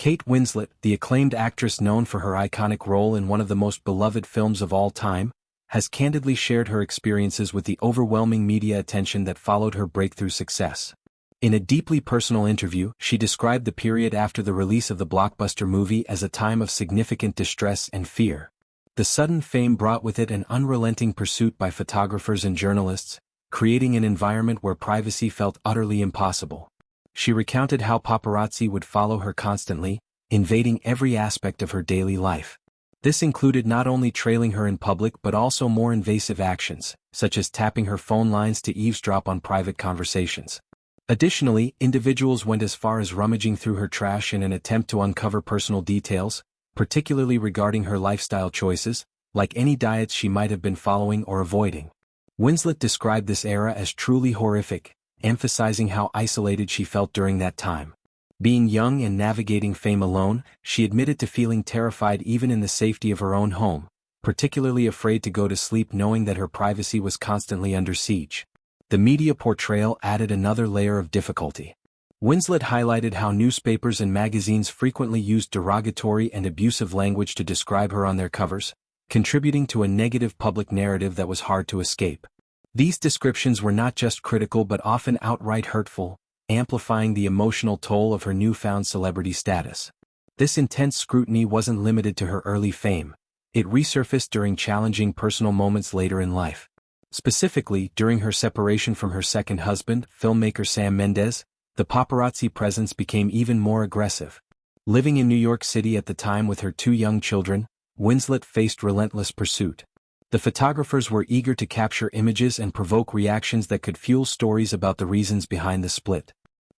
Kate Winslet, the acclaimed actress known for her iconic role in one of the most beloved films of all time, has candidly shared her experiences with the overwhelming media attention that followed her breakthrough success. In a deeply personal interview, she described the period after the release of the blockbuster movie as a time of significant distress and fear. The sudden fame brought with it an unrelenting pursuit by photographers and journalists, creating an environment where privacy felt utterly impossible. She recounted how paparazzi would follow her constantly, invading every aspect of her daily life. This included not only trailing her in public but also more invasive actions, such as tapping her phone lines to eavesdrop on private conversations. Additionally, individuals went as far as rummaging through her trash in an attempt to uncover personal details, particularly regarding her lifestyle choices, like any diets she might have been following or avoiding. Winslet described this era as truly horrific, emphasizing how isolated she felt during that time. Being young and navigating fame alone, she admitted to feeling terrified even in the safety of her own home, particularly afraid to go to sleep knowing that her privacy was constantly under siege. The media portrayal added another layer of difficulty. Winslet highlighted how newspapers and magazines frequently used derogatory and abusive language to describe her on their covers, contributing to a negative public narrative that was hard to escape. These descriptions were not just critical but often outright hurtful, amplifying the emotional toll of her newfound celebrity status. This intense scrutiny wasn't limited to her early fame. It resurfaced during challenging personal moments later in life. Specifically, during her separation from her second husband, filmmaker Sam Mendes, the paparazzi presence became even more aggressive. Living in New York City at the time with her 2 young children, Winslet faced relentless pursuit. The photographers were eager to capture images and provoke reactions that could fuel stories about the reasons behind the split.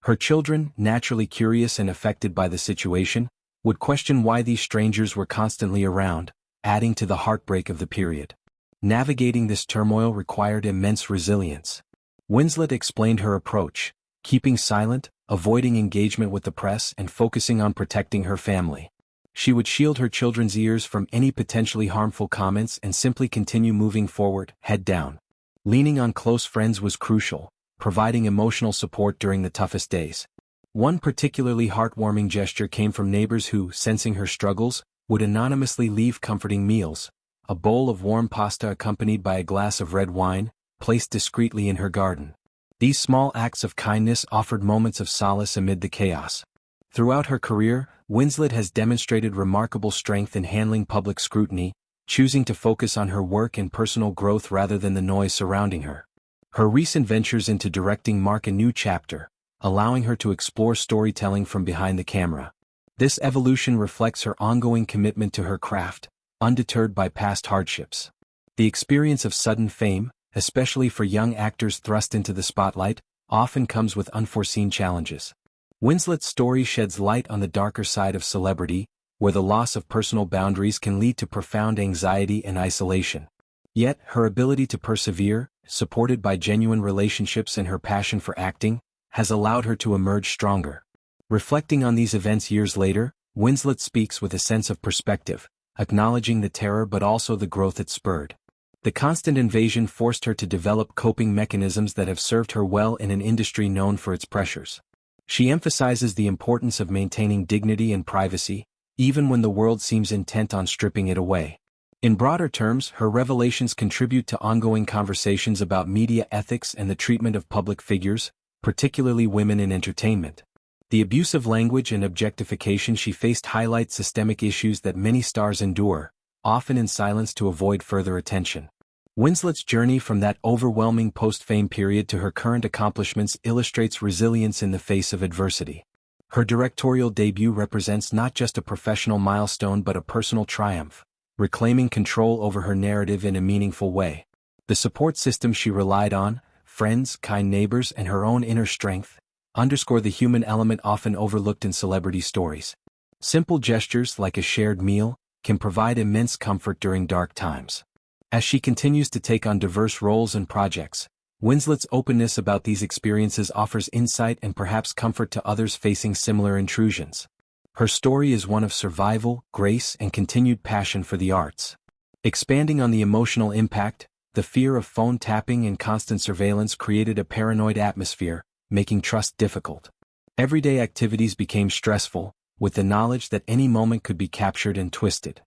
Her children, naturally curious and affected by the situation, would question why these strangers were constantly around, adding to the heartbreak of the period. Navigating this turmoil required immense resilience. Winslet explained her approach: keeping silent, avoiding engagement with the press, and focusing on protecting her family. She would shield her children's ears from any potentially harmful comments and simply continue moving forward, head down. Leaning on close friends was crucial, providing emotional support during the toughest days. One particularly heartwarming gesture came from neighbors who, sensing her struggles, would anonymously leave comforting meals, a bowl of warm pasta accompanied by a glass of red wine, placed discreetly in her garden. These small acts of kindness offered moments of solace amid the chaos. Throughout her career, Winslet has demonstrated remarkable strength in handling public scrutiny, choosing to focus on her work and personal growth rather than the noise surrounding her. Her recent ventures into directing mark a new chapter, allowing her to explore storytelling from behind the camera. This evolution reflects her ongoing commitment to her craft, undeterred by past hardships. The experience of sudden fame, especially for young actors thrust into the spotlight, often comes with unforeseen challenges. Winslet's story sheds light on the darker side of celebrity, where the loss of personal boundaries can lead to profound anxiety and isolation. Yet, her ability to persevere, supported by genuine relationships and her passion for acting, has allowed her to emerge stronger. Reflecting on these events years later, Winslet speaks with a sense of perspective, acknowledging the terror but also the growth it spurred. The constant invasion forced her to develop coping mechanisms that have served her well in an industry known for its pressures. She emphasizes the importance of maintaining dignity and privacy, even when the world seems intent on stripping it away. In broader terms, her revelations contribute to ongoing conversations about media ethics and the treatment of public figures, particularly women in entertainment. The abusive language and objectification she faced highlight systemic issues that many stars endure, often in silence to avoid further attention. Winslet's journey from that overwhelming post-fame period to her current accomplishments illustrates resilience in the face of adversity. Her directorial debut represents not just a professional milestone but a personal triumph, reclaiming control over her narrative in a meaningful way. The support system she relied on, friends, kind neighbors, and her own inner strength, underscore the human element often overlooked in celebrity stories. Simple gestures like a shared meal can provide immense comfort during dark times. As she continues to take on diverse roles and projects, Winslet's openness about these experiences offers insight and perhaps comfort to others facing similar intrusions. Her story is one of survival, grace, and continued passion for the arts. Expanding on the emotional impact, the fear of phone tapping and constant surveillance created a paranoid atmosphere, making trust difficult. Everyday activities became stressful, with the knowledge that any moment could be captured and twisted.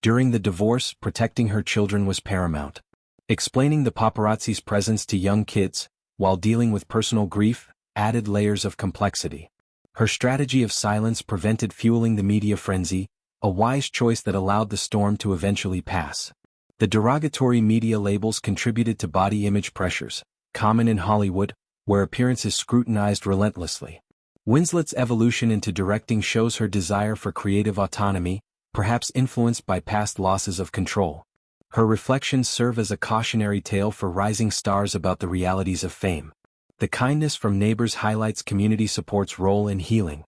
During the divorce, protecting her children was paramount. Explaining the paparazzi's presence to young kids, while dealing with personal grief, added layers of complexity. Her strategy of silence prevented fueling the media frenzy, a wise choice that allowed the storm to eventually pass. The derogatory media labels contributed to body image pressures, common in Hollywood, where appearance is scrutinized relentlessly. Winslet's evolution into directing shows her desire for creative autonomy, perhaps influenced by past losses of control. Her reflections serve as a cautionary tale for rising stars about the realities of fame. The kindness from neighbors highlights community support's role in healing.